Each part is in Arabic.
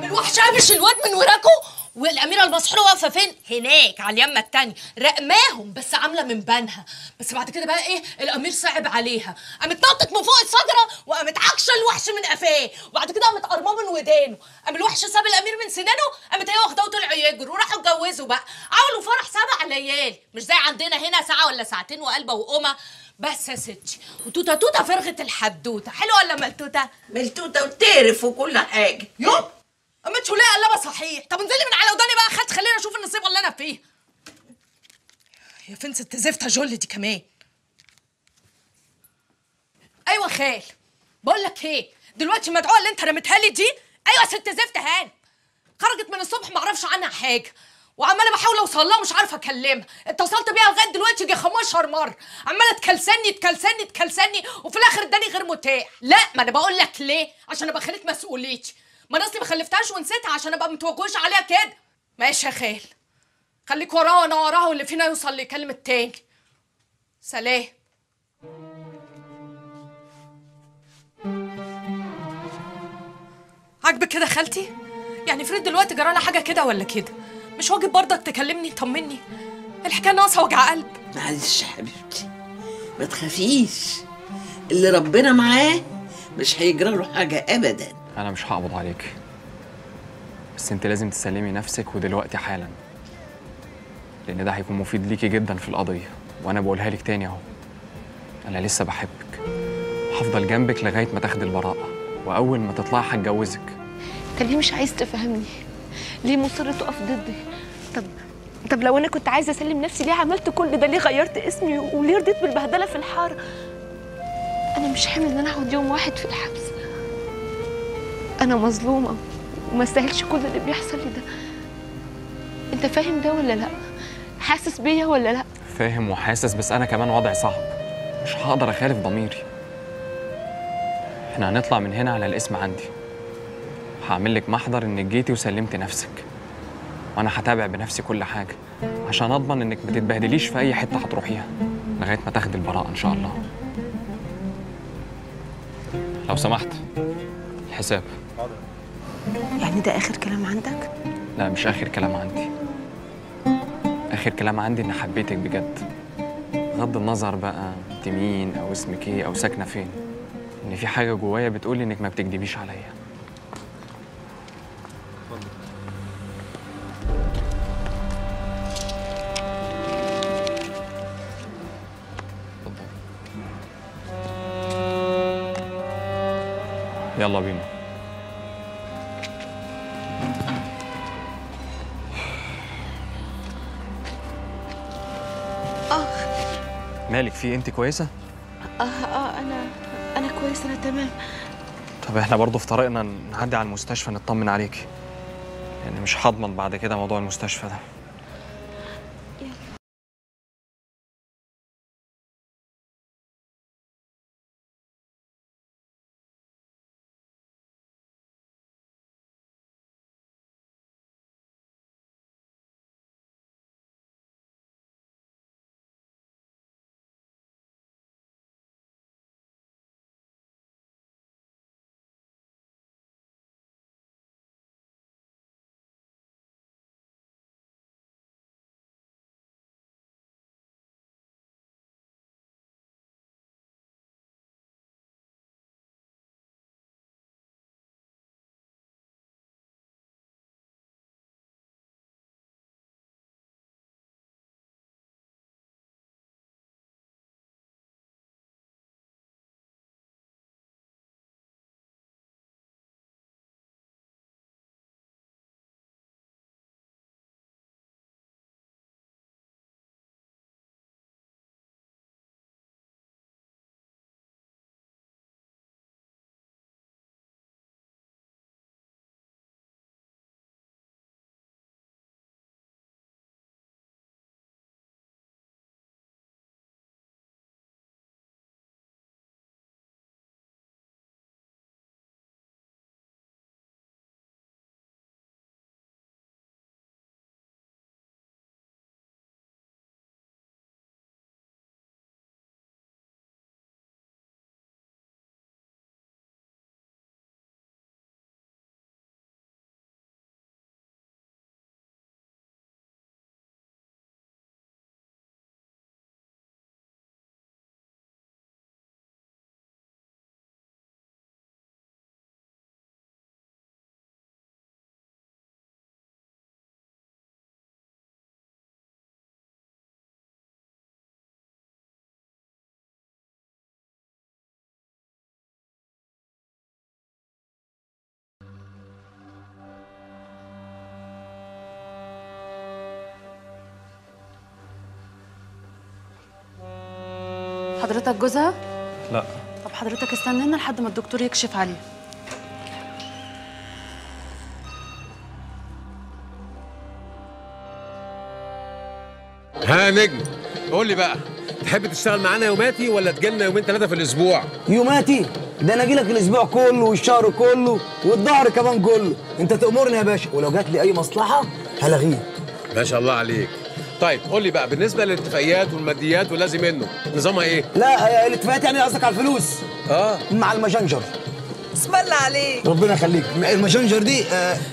قام الوحش قابش الواد من وراكو، والاميره المسحوره واقفه فين؟ هناك على اليمه التانيه رقماهم، بس عامله من بنها. بس بعد كده بقى ايه؟ الامير صعب عليها، قامت نطت من فوق الشجره وقامت عكشه الوحش من قفاه، وبعد كده قامت قرماه من ودانه. قام الوحش ساب الامير من سنانه، قامت هي واخداه وطلعوا يجروا وراحوا اتجوزوا بقى، عملوا فرح 7 ليالي، مش زي عندنا هنا ساعه ولا ساعتين وقلبه وقمه. بس يا ستي، وتوته توته فرغت الحدوته، حلوه ولا ملتوته؟ ملتوته وتعرف وكل حاجه. يوب اما انتوا ليه قلبه صحيح؟ طب انزلي من على وداني بقى، خلينا اشوف النصيب اللي انا فيه. يا فين ست زفته جولي دي كمان؟ ايوه خال، بقول لك ايه، دلوقتي المدعوه اللي انت رميتها لي دي، ايوه ست زفته هانم، خرجت من الصبح ما اعرفش عنها حاجه، وعماله بحاول اوصل لها ومش عارفه اكلمها، اتصلت بيها لغايه دلوقتي يجي 15 مره، عماله تكلسني وفي الاخر اداني غير متاح. لا ما انا بقول لك ليه، عشان ابقى خليت مسؤوليتي، ما انا اصلي ما خلفتهاش ونسيتها عشان ابقى متوجهش عليها كده. ماشي يا خال، خليك وراها وانا وراها، واللي فينا يوصل ليكلم التاني. سلام. عاجبك كده خالتي؟ يعني فريد دلوقتي جرالها حاجه كده ولا كده؟ مش واجب برضك تكلمني تطمني؟ الحكايه ناقصه وجع قلب. معلش يا حبيبتي، ما تخافيش، اللي ربنا معاه مش هيجرى له حاجه ابدا. انا مش هقبض عليك، بس انت لازم تسلمي نفسك ودلوقتي حالا، لان ده هيكون مفيد ليكي جدا في القضيه، وانا بقولها لك تاني اهو، انا لسه بحبك، هفضل جنبك لغايه ما تاخدي البراءه، واول ما تطلعي هتجوزك. انت ليه مش عايز تفهمني؟ ليه مصر تقف ضدي؟ طب لو انا كنت عايزه اسلم نفسي ليه عملت كل ده؟ ليه غيرت اسمي وليه رضيت بالبهدله في الحاره؟ انا مش حامل ان انا اقعد يوم واحد في الحبس، انا مظلومه وما استاهلش كل اللي بيحصل لي ده. انت فاهم ده ولا لا؟ حاسس بيا ولا لا؟ فاهم وحاسس، بس انا كمان وضعي صعب، مش هقدر اخالف ضميري. احنا هنطلع من هنا على الاسم عندي، هعمل لك محضر انك جيتي وسلمتي نفسك، وانا هتابع بنفسي كل حاجه عشان اضمن انك ما تتبهدليش في اي حته هتروحيها لغايه ما تاخدي البراءه ان شاء الله. لو سمحت الحساب. يعني ده اخر كلام عندك؟ لا مش اخر كلام عندي، اخر كلام عندي ان حبيتك بجد، بغض النظر بقى انت مين او اسمك ايه او ساكنه فين، ان في حاجه جوايا بتقولي انك ما بتكدبيش عليا. يلا بينا. مالك في انت كويسه؟ انا كويسه، انا تمام. طب احنا برضه في طريقنا نعدي على المستشفى نطمن عليكي، يعني مش هضمن بعد كده موضوع المستشفى ده. حضرتك جوزها؟ لا. طب حضرتك استنى لنا لحد ما الدكتور يكشف عليه. ها نجم، قول لي بقى، تحب تشتغل معانا يوماتي ولا تجيلنا يومين 3 في الاسبوع؟ يوماتي؟ ده انا اجيلك الاسبوع كله والشهر كله والظهر كمان كله، انت تأمرني يا باشا، ولو جات لي اي مصلحه هلغيك. ما شاء الله عليك. طيب قول لي بقى، بالنسبه للاتفاقيات والماديات واللازم منه، نظامها ايه؟ لا الاتفاقات يعني قصدك على الفلوس؟ مع الماجنجر. اسم الله عليك. ربنا يخليك. الماجنجر دي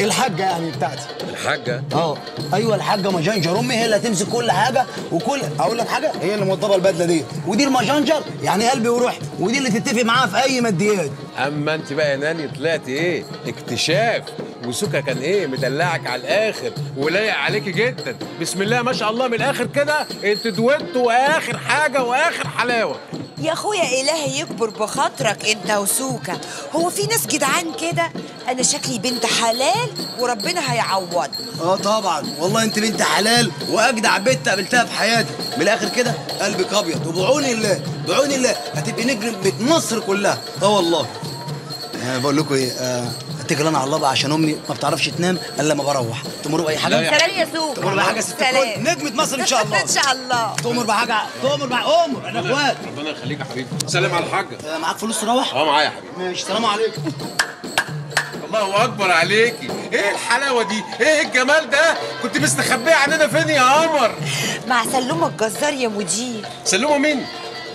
الحاجه يعني بتاعتي. الحاجه؟ ايوه الحاجه ماجنجر، امي هي اللي هتمسك كل حاجه، وكل اقول لك حاجه، هي اللي موضبه البدله دي، ودي الماجنجر يعني قلبي وروحي، ودي اللي تتفق معاها في اي ماديات. اما انت بقى يا ناني طلعتي ايه؟ اكتشاف. وسوكا كان ايه؟ مدلعك على الاخر ولايق عليكي جدا، بسم الله ما شاء الله من الاخر كده، انت دويتوا اخر حاجه واخر حلاوه. يا اخويا الهي يكبر بخاطرك انت وسوكا، هو في ناس جدعان كده؟ انا شكلي بنت حلال وربنا هيعوض. طبعا والله انت بنت حلال واجدع بنت قابلتها في حياتي، من الاخر كده قلبك ابيض، وبعون الله بعون الله هتبقي نجم بيت مصر كلها. والله بقول لكم ايه، اتكل انا على الله بقى عشان امي ما بتعرفش تنام الا لما بروح. تمروا باي حاجه؟ سلام يا سوكا. تمر بحاجه ست الكل، نجمه مصر ان شاء الله. ان شاء الله. تمر بحاجه، امر انا اخوات. ربنا يخليك يا حبيبي. سلام على الحاجه. معاك فلوس تروح؟ معايا يا حبيبي. ماشي، سلام عليكم. الله اكبر عليكي، ايه الحلاوه دي؟ ايه الجمال ده؟ كنت مستخبيه عننا فين يا قمر؟ مع سلومه الجزار يا مدير. سلومه مين؟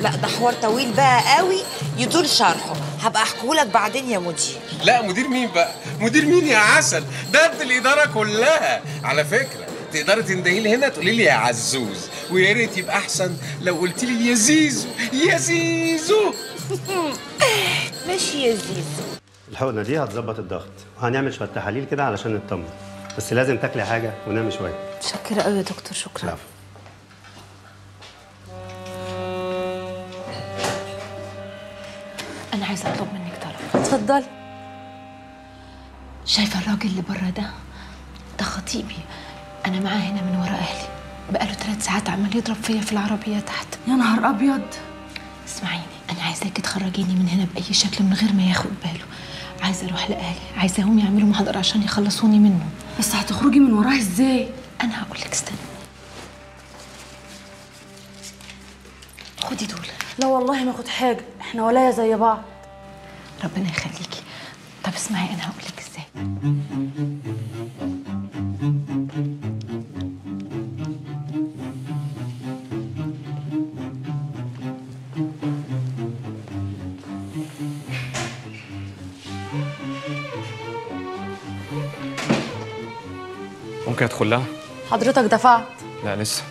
لا ده حوار طويل بقى قوي يطول شرحه، هبقى احكيهولك بعدين يا مدير. لا مدير مين بقى؟ مدير مين يا عسل؟ ده ابن الاداره كلها. على فكره تقدري تندهي لي هنا تقولي لي يا عزوز، ويا ريت يبقى احسن لو قلت لي يا زيزو يا زيزو. ماشي يا زيزو. الحقنه دي هتظبط الضغط، وهنعمل شويه تحاليل كده علشان نطمن، بس لازم تاكلي حاجه ونامي شويه. متشكره قوي يا دكتور، شكرا. العفو. انا عايزه اطلب منك طلب. اتفضلي. شايفه الراجل اللي بره ده خطيبي، انا معاه هنا من ورا اهلي، بقاله 3 ساعات عمال يضرب فيا في العربيه تحت. يا نهار ابيض. اسمعيني، انا عايزاكي تخرجيني من هنا باي شكل من غير ما ياخد باله. عايزه اروح لاهلي، عايزاهم يعملوا محضر عشان يخلصوني منه. بس هتخرجي من وراه ازاي؟ انا هقول لك، استني. خدي دول. لا والله ما اخد حاجه، احنا ولايا زي بعض. ربنا يخليكي. طب اسمعي، انا هقول لك ازاي. ممكن ادخل لها؟ حضرتك دفعت؟ لا لسه.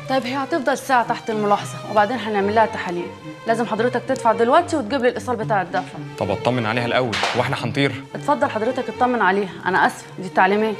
طيب هي هتفضل ساعه تحت الملاحظه، وبعدين هنعمل لها تحاليل. لازم حضرتك تدفع دلوقتي وتجيب لي الايصال بتاع الدفع. طب اطمن عليها الاول واحنا هنطير؟ اتفضل حضرتك اطمن عليها، انا اسفه دي تعليمات.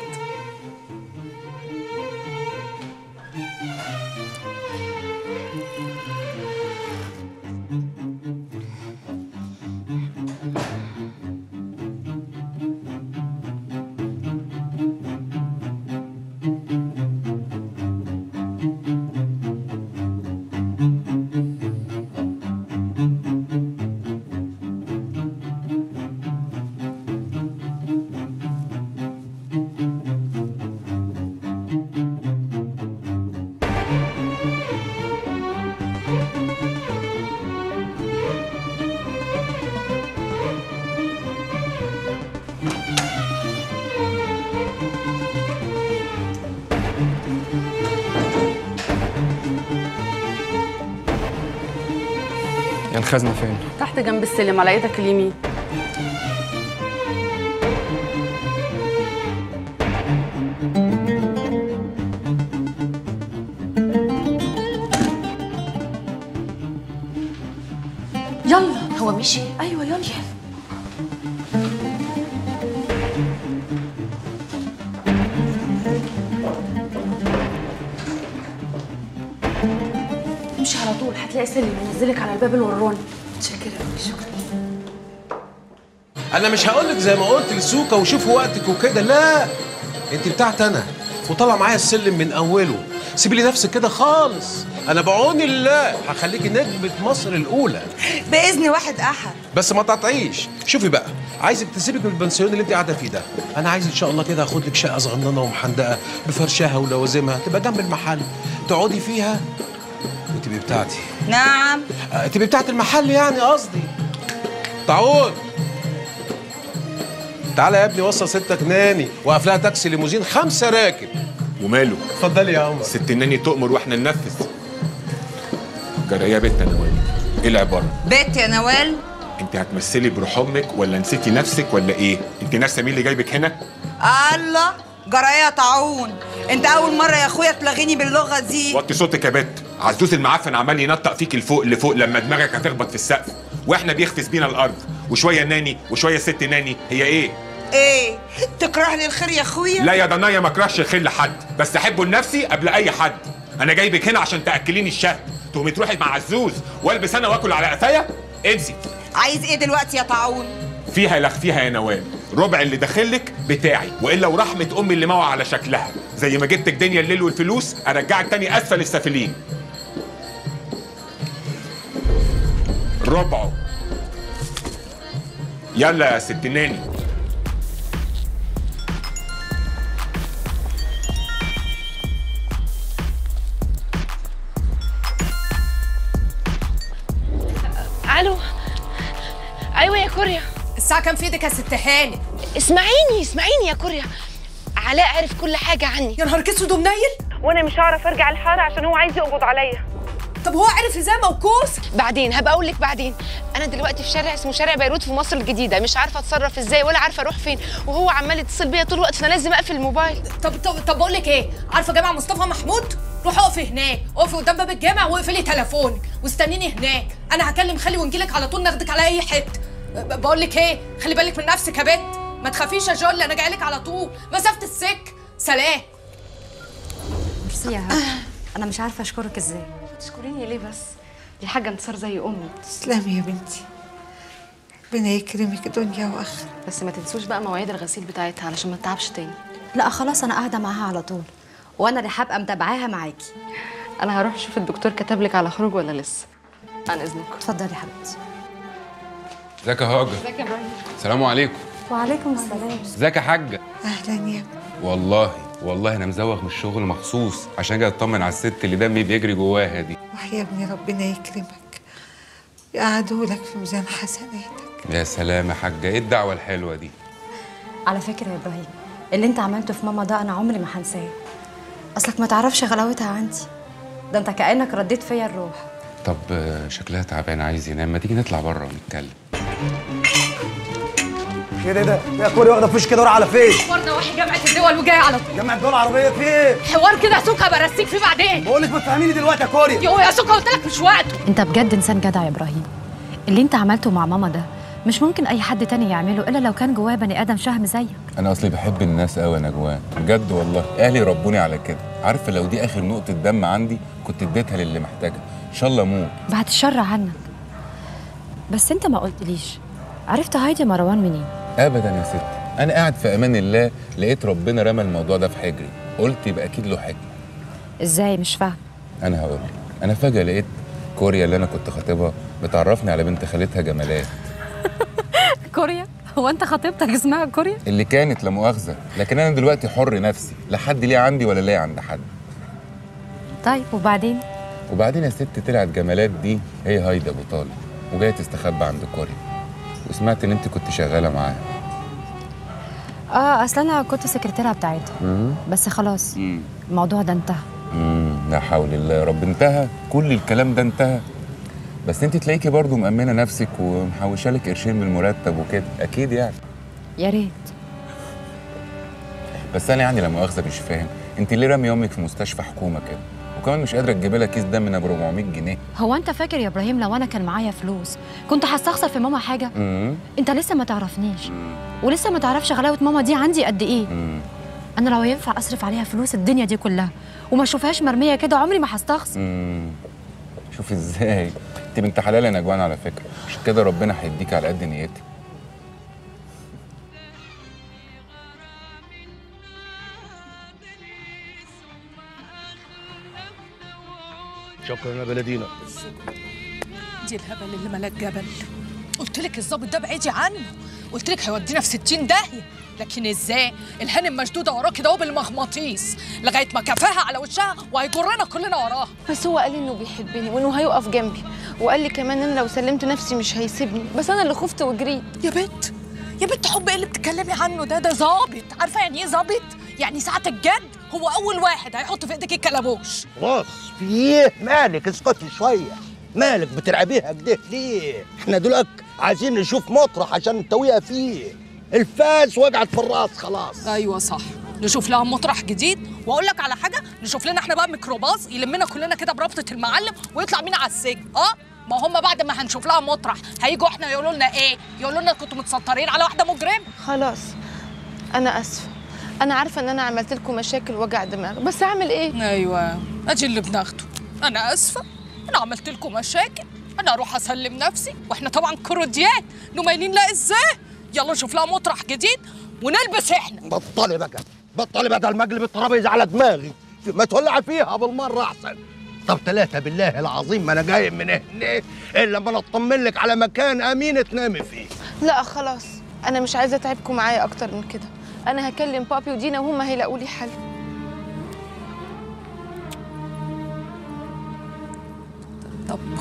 يا الخزنه فين؟ تحت جنب السلم على ايدك اليمين. يلا. هو مشي؟ ايوه يلا. امشي على طول، هتلاقي سلم ينزلك على الباب الوراني. متشكره قوي، شكرا. انا مش هقول لك زي ما قلت لسوكا وشوفوا وقتك وكده، لا انت بتاعت انا، وطالعه معايا السلم من اوله. سيبي لي نفسك كده خالص، انا بعون الله هخليكي نجمه مصر الاولى باذن واحد احد. بس ما تقطعيش. شوفي بقى، عايزك تسيبك من البنسيون اللي انت قاعده فيه ده. انا عايز ان شاء الله كده اخد لك شقه صغننه ومحندقه بفرشها ولوازمها، تبقى جنب المحل، تقعدي فيها وتبقي بتاعتي. نعم. تبقي بتاعت المحل يعني قصدي. طاعون، تعالى يا ابني وصل ستك ناني، وقف لها تاكسي ليموزين 5 راكب. وماله؟ اتفضلي يا عمر. ست ناني تؤمر واحنا ننفذ. جرى يا بت يا نوال؟ ايه العباره؟ بت يا نوال؟ انت هتمثلي بروح امك ولا نسيتي نفسك ولا ايه؟ انت ناسه مين اللي جايبك هنا؟ الله، جرى يا طاعون؟ انت اول مره يا اخويا تلغيني باللغه دي. وطي صوتك يا بت. عزوز المعفن عمال ينطق فيك لفوق لفوق لما دماغك هتخبط في السقف، واحنا بيخفز بينا الارض، وشويه ناني وشويه ست ناني. هي ايه؟ ايه؟ تكره لي الخير يا اخويا؟ لا يا ضنايا، ما اكرهش الخير لحد، بس احبه لنفسي قبل اي حد. انا جايبك هنا عشان تاكليني الشهد، تقومي تروحي مع عزوز والبس انا واكل على قفايا؟ انسي. عايز ايه دلوقتي يا طاعون؟ فيها لخ فيها يا نوال، ربع اللي داخلك بتاعي، والا ورحمه امي اللي موعى على شكلها، زي ما جبتك دنيا الليل والفلوس ارجعك تاني اسفل السافلين. ربعه. يلا يا ست ناني. الو. ايوه يا كوريا. الساعة كام في ايدك يا ست هاني؟ اسمعيني يا كوريا، علاء عرف كل حاجه عني. يا نهار اسود ومنيل، وانا مش هعرف ارجع الحاره عشان هو عايز يقبض عليا. طب هو عرف ازاي موكوس؟ بعدين هبقى اقول لك بعدين. انا دلوقتي في شارع اسمه شارع بيروت في مصر الجديده، مش عارفه اتصرف ازاي ولا عارفه اروح فين، وهو عمال يتصل بيا طول الوقت، فانا لازم اقفل الموبايل. طب بقول لك ايه، عارفه جامع مصطفى محمود؟ روحي اقفي هناك، اقفي قدام باب الجامع واقفلي تليفونك واستنيني هناك، انا هكلم خالي ونجيلك على طول ناخدك على اي حته. بقول لك ايه، خلي بالك من نفسك يا بنت، ما تخافيش يا جول، انا جايلك على طول، مسافه السك. سلام. ميرسي يا هبه. انا مش عارفه اشكرك ازاي. تشكريني ليه بس؟ دي حاجه انتصار زي امي. تسلمي يا بنتي، ربنا يكرمك دنيا واخره. بس ما تنسوش بقى مواعيد الغسيل بتاعتها علشان ما تتعبش تاني. لا خلاص، انا قاعده معاها على طول، وانا اللي هبقى متابعاها معاكي. انا هروح اشوف الدكتور كتب لك على خروج ولا لسه. عن اذنكم. اتفضلي يا حبيبتي. ازيك يا هاجر؟ ازيك يا ابراهيم؟ السلام عليكم. وعليكم السلام. ازيك يا حاجه؟ اهلا يا ابني. والله انا مزوغ من الشغل مخصوص عشان اجي اطمن على الست اللي دمي بيجري جواها دي. ويا ابني ربنا يكرمك، يقعدوا لك في ميزان حسناتك. يا سلام يا حاجه، ايه الدعوه الحلوه دي؟ على فكره يا ابراهيم، اللي انت عملته في ماما ده انا عمري ما هنساه. اصلك ما تعرفش غلاوتها عندي، ده انت كانك رديت فيا الروح. طب شكلها تعبان عايز ينام، ما تيجي نطلع بره ونتكلم. ايه ده يا كوري واخده فيش كده وراح على فين؟ ورده واحد جامعه الدول وجاي على طول. جامعه الدول العربيه في ايه؟ حوار كده يا سوكا برسيك فيه بعدين. بقول لك ما تفهميني دلوقتي يا كوري. يا سوكا قلت لك مش وقته. انت بجد انسان جدع يا ابراهيم، اللي انت عملته مع ماما ده مش ممكن اي حد تاني يعمله الا لو كان جواه بني ادم شهم زيك. انا اصلي بحب الناس قوي يا نجوان، بجد والله اهلي ربوني على كده. عارفه لو دي اخر نقطه دم عندي كنت اديتها للي محتاجها، ان شاء الله اموت. بعد الشر عنك. بس انت ما قلتليش، عرفت هايدي مروان منين؟ ابدا يا ستي، انا قاعد في امان الله لقيت ربنا رمى الموضوع ده في حجري، قلت يبقى اكيد له حكمه. ازاي؟ مش فاهم. انا هقول لك، انا فجاه لقيت كوريا اللي انا كنت خاطبها بتعرفني على بنت خالتها جمالات. كوريا؟ هو انت خطيبتك اسمها كوريا؟ اللي كانت لا مؤاخذه، لكن انا دلوقتي حر نفسي، لا حد ليه عندي ولا ليه عند حد. طيب وبعدين يا ست طلعت جمالات دي هي هايدي ابو طالب، وجايه تستخبى عند كوريا، وسمعت ان انت كنت شغاله معاها. اصل انا كنت سكرتيرة بتاعتها. بس خلاص الموضوع ده انتهى. لا حول الله يا رب، انتهى؟ كل الكلام ده انتهى؟ بس انت تلاقيكي برضو مأمنة نفسك ومحوشه لك قرشين من المرتب وكده، اكيد يعني. يا ريت. بس انا يعني لا مؤاخذه مش فاهم، انت ليه راميه امك في مستشفى حكومه كده؟ وكمان مش قادره تجيبي لها كيس دم من ابو 400 جنيه. هو انت فاكر يا ابراهيم لو انا كان معايا فلوس كنت هستخسر في ماما حاجه؟ انت لسه ما تعرفنيش، ولسه ما تعرفش غلاوه ماما دي عندي قد ايه. انا لو ينفع اصرف عليها فلوس الدنيا دي كلها وما اشوفهاش مرميه كده عمري ما هستخسر. شوفي ازاي، انت بنت حلال يا نجوان على فكره، عشان كده ربنا هيديك على قد نيتك. شكرا يا بلدينا. دي الهبل اللي ملاك جبل. قلت لك الظابط ده بعيدي عنه، قلت لك هيودينا في 60 داهيه، لكن ازاي؟ الهانم مشدوده وراه كده بالمغناطيس لغايه ما كفاها على وشها وهيجرنا كلنا وراها. بس هو قال لي انه بيحبني وانه هيقف جنبي، وقال لي كمان ان لو سلمت نفسي مش هيسيبني، بس انا اللي خفت وجريت. يا بنت يا بنت، حب ايه اللي بتتكلمي عنه ده؟ ده ظابط، عارفه يعني ايه ظابط؟ يعني ساعة الجد هو اول واحد هيحط في ايدك الكلبوش. خلاص في ايه؟ مالك؟ اسكتي شويه، مالك بتلعبيها كده ليه؟ احنا دلوقتي عايزين نشوف مطرح عشان نتويها فيه، الفاس وقعت في الراس خلاص. ايوه صح، نشوف لها مطرح جديد، واقول لك على حاجه، نشوف لنا احنا بقى ميكروباص يلمنا كلنا كده بربطه المعلم ويطلع بينا على السجن. ما هم بعد ما هنشوف لها مطرح هيجوا احنا يقولوا لنا ايه؟ يقولوا لنا كنتوا متسترين على واحده مجرمه. خلاص انا اسفه، انا عارفه ان انا عملت لكم مشاكل وجع دماغ، بس اعمل ايه؟ ايوه ادي اللي بناخده. انا اسفه، انا عملت لكم مشاكل، انا اروح اسلم نفسي، واحنا طبعا كروديات نميلين. لا ازاي؟ يلا نشوف لها مطرح جديد ونلبس احنا. بطلي بقى، بطلي بدل ما اقلب الترابيزه على دماغي، ما تولعي فيها بالمره احسن. طب 3 بالله العظيم ما انا جاي من هنا الا لما اطمن لك على مكان امين تنامي فيه. لا خلاص، انا مش عايزه اتعبكم معايا اكتر من كده، انا هكلم بابي ودينا وهم هيلاقوا لي حل. طب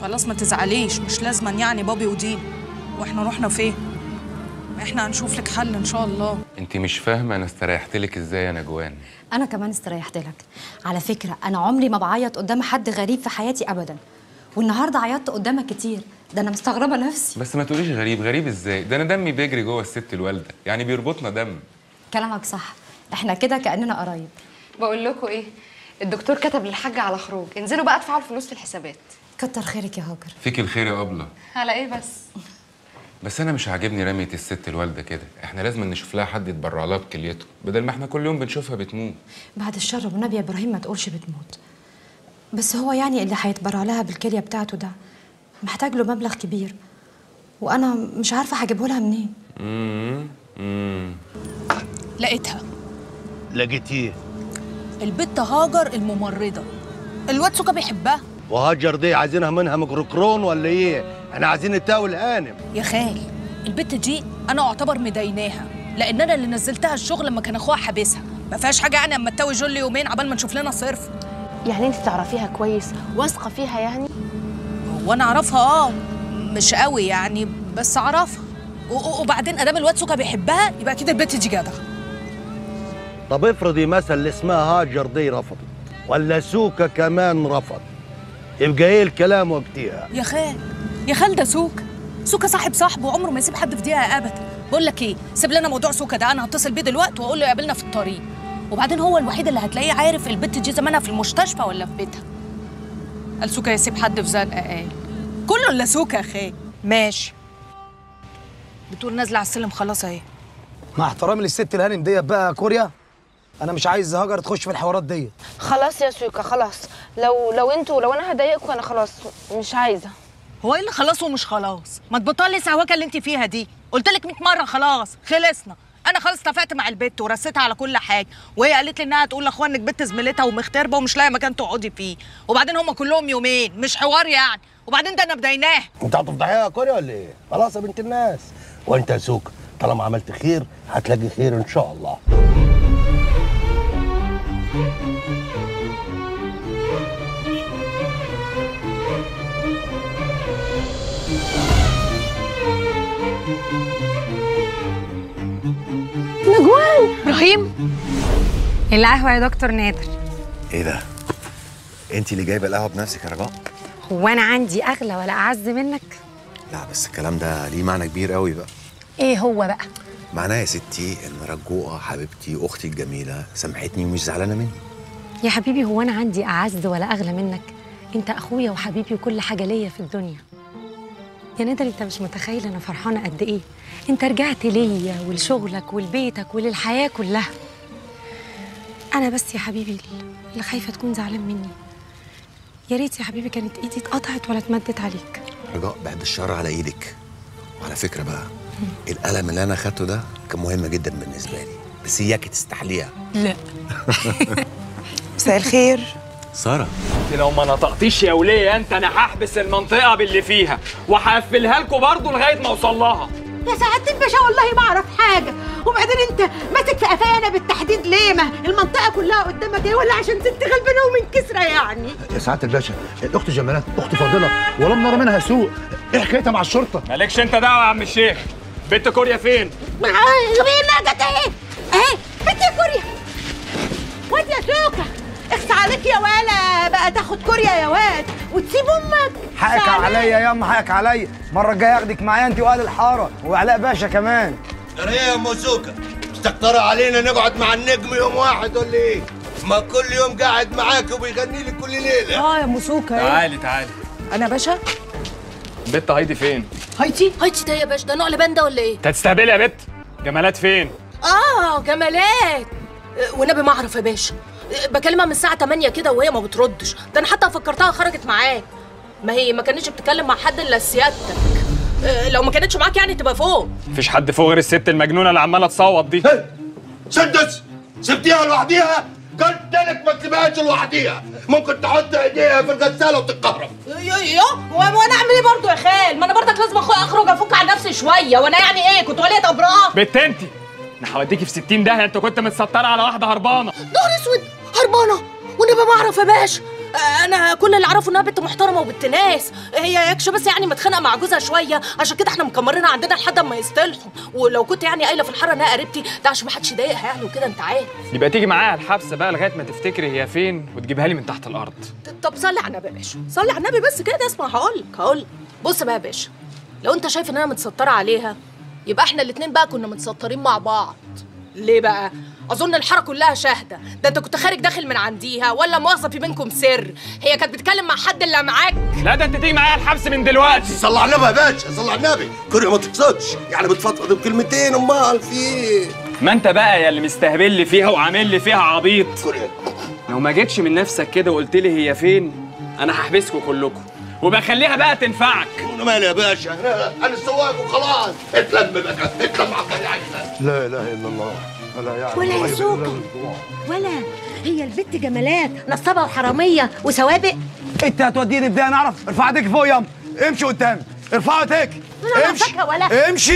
خلاص ما تزعليش، مش لازما يعني بابي ودينا. واحنا رحنا فين؟ احنا هنشوف لك حل ان شاء الله. انت مش فاهمه انا استريحت لك ازاي يا نجوان. انا كمان استريحت لك. على فكره انا عمري ما بعيط قدام حد غريب في حياتي ابدا، والنهارده عيطت قدامك كتير، ده انا مستغربه نفسي. بس ما تقوليش غريب، غريب ازاي؟ ده انا دمي بيجري جوه الست الوالده، يعني بيربطنا دم. كلامك صح، احنا كده كاننا قرايب. بقول لكم ايه، الدكتور كتب للحاجه على خروج، انزلوا بقى ادفعوا الفلوس في الحسابات. كتر خيرك يا هاجر. فيك الخير يا ابله. على ايه بس؟ بس انا مش عاجبني رميه الست الوالده كده، احنا لازم نشوف لها حد يتبرع لها بكليته، بدل ما احنا كل يوم بنشوفها بتموت. بعد الشر والنبي يا ابراهيم ما تقولش بتموت، بس هو يعني اللي هيتبرع لها بالكليه بتاعته ده محتاج له مبلغ كبير، وانا مش عارفه هجيبه لها منين. لقيتها. لقيتيه؟ البت هاجر الممرضه، الواد سوكا بيحبها. وهاجر دي عايزينها منها ميكروكرون ولا ايه؟ احنا عايزين نتاوي الهانم. يا خال البت دي انا اعتبر مديناها، لان انا اللي نزلتها الشغل لما كان اخوها حابسها، ما فيهاش حاجه يعني اما تتاوي جولي يومين عبال ما نشوف لنا صرف. يعني انت تعرفيها كويس، واثقه فيها يعني؟ هو انا اعرفها مش قوي يعني، بس اعرفها. وبعدين ادام الواد سوكا بيحبها يبقى اكيد البت دي جدعه. طب افرضي مثلا اللي اسمها هاجر دي رفضت، ولا سوكا كمان رفض، يبقى ايه الكلام وقتها؟ يا خال ده سوكا صاحب صاحبه، وعمره ما يسيب حد في دقيقه ابدا. بقول لك ايه، سيب لنا موضوع سوكا ده، انا هتصل بيه دلوقتي واقول له يقابلنا في الطريق، وبعدين هو الوحيد اللي هتلاقيه عارف البت دي زمانها في المستشفى ولا في بيتها. قال سوكا يسيب حد في زنقه، قال كله الا سوكا يا خال. ماشي، بتقول نازله على السلم خلاص اهي. مع احترامي للست الهانم ديت بقى كوريا، انا مش عايز هاجر تخش في الحوارات ديت. خلاص يا سوكا خلاص، لو انا هضايقكم انا خلاص مش عايزه. هو ايه اللي خلاص ومش خلاص؟ ما تبطلي السهوكه اللي انت فيها دي، قلت لك 100 مره خلاص خلصنا. انا خلاص اتفقت مع البت ورستها على كل حاجه، وهي قالت لي انها تقول لاخوها انك بنت زميلتها ومغتربه ومش لاقيه مكان تقعدي فيه، وبعدين هم كلهم يومين مش حوار يعني، وبعدين ده انا بديناه. انت هتفضحيها يا كوريا ولا ايه؟ خلاص يا بنت الناس. وانت يا سوكا طالما عملت خير هتلاقي خير ان شاء الله. نجوان. ابراهيم القهوه يا دكتور نادر. ايه ده؟ انت اللي جايبه القهوه بنفسك يا رجاء؟ هو انا عندي اغلى ولا اعز منك؟ لا بس الكلام ده ليه معنى كبير قوي بقى. ايه هو بقى؟ معناه يا ستي ان رجوقه حبيبتي اختي الجميله سامحتني ومش زعلانه مني. يا حبيبي هو انا عندي اعز ولا اغلى منك؟ انت اخويا وحبيبي وكل حاجه ليا في الدنيا. يا نادر انت مش متخيل انا فرحانه قد ايه. انت رجعت ليا ولشغلك ولبيتك وللحياه كلها. انا بس يا حبيبي اللي خايفه تكون زعلان مني. يا ريت يا حبيبي كانت ايدي اتقطعت ولا اتمدت عليك. رجاء بعد الشر على ايدك. وعلى فكره بقى القلم اللي انا اخدته ده كان مهم جدا بالنسبه لي، بس اياكي تستحليها. لا. مساء الخير. ساره انت لو ما نطقتيش يا وليه انت انا هحبس المنطقه باللي فيها وهقفلها لكم برضه لغايه ما اوصل لها. يا سعاده الباشا والله ما اعرف حاجه، وبعدين انت ماسك في قفايا انا بالتحديد ليه؟ ما المنطقه كلها قدامك ايه، ولا عشان ست غلبانه ومن كسره يعني؟ يا سعاده الباشا الاخت جمالات اخت فاضله ولم نرى منها سوء، ايه حكايتها مع الشرطه؟ مالكش انت دعوه يا عم الشيخ. بنت كوريا فين؟ مين جت اهي؟ اهي بنت كوريا. واد يا سوكه اخس عليك يا ولا بقى تاخد كوريا يا واد وتسيب امك. حقك عليا يا ام، حقك عليا. المره الجايه اخدك معايا انت واهل الحاره وعلاء باشا كمان. ايه يا ام سوكه؟ مستكتره علينا نقعد مع النجم يوم واحد ولا ايه؟ ما كل يوم قاعد معاك وبيغني لي كل ليله. يا ام سوكه تعالي تعالي. انا باشا. بنت هايدي فين؟ هايتي ده يا باشا ده نوع لبان ده ولا ايه؟ انت هتستهبلي يا بت؟ جمالات فين؟ جمالات. والنبي ما اعرف يا باشا، بكلمها من الساعه 8 كده وهي ما بتردش، ده انا حتى فكرتها خرجت معاك. ما هي ما كانتش بتتكلم مع حد الا سيادتك. لو ما كانتش معاك يعني تبقى فوق. مفيش حد فوق غير الست المجنونه اللي عماله تصوت دي. سدس سبتيها لوحديها؟ قلت لك ما تسيبهاش لوحديها، ممكن تحط ايديها في الغساله وتتكهرب. وانا اعمل ايه برضه يا خال؟ ما انا برضك لازم اخرج افك عن نفسي شويه، وانا يعني ايه كنت وليه ابراء؟ بت انت انا هوديكي في 60 داهيه، انت كنت متستره على واحده هربانه. نهار اسود، هربانه؟ والنبي ما اعرف يا باشا. انا كل اللي اعرفه انها بنت محترمه وبنت ناس، هي يكشه بس يعني متخانقه مع جوزها شويه، عشان كده احنا مكمرينها عندنا لحد ما يصطلحوا. ولو كنت يعني قايله في الحاره انها قريبتي ده عشان ما حدش يضايقها يعني وكده انت عارف. يبقى تيجي معايا الحبس بقى لغايه ما تفتكري هي فين وتجيبها لي من تحت الارض. طب صلي على النبي يا باشا، صلي على النبي بس كده. اسمع هقول بص بقى يا باشا، لو انت شايف ان انا متستره عليها يبقى احنا الاتنين بقى كنا متسترين مع بعض. ليه بقى؟ اظن الحاره كلها شاهده، ده انت كنت خارج داخل من عنديها ولا مؤاخذه في بينكم سر؟ هي كانت بتتكلم مع حد اللي معاك؟ لا ده انت تيجي معايا الحبس من دلوقتي. صلى على النبي يا باشا، صلى على النبي. كوريا ما تقصدش يعني، بتفضفض بكلمتين. امال في ايه؟ ما انت بقى يا اللي مستهبل لي فيها وعامل لي فيها عبيط. كوريا لو ما جيتش من نفسك كده وقلت لي هي فين انا هحبسكم كلكم وبخليها بقى تنفعك. انا مالي يا باشا، انا السواق وخلاص. اتلم بقى، اتلم على الطريق. لا اله الا الله. ولا يا سوكه ولا هي البت جمالات نصابه وحراميه وسوابق؟ انت هتوديني بدايه نعرف؟ ارفع ايديك فوق ياما، امشي قدامي، ارفع ايديك، امشي ولا امشي.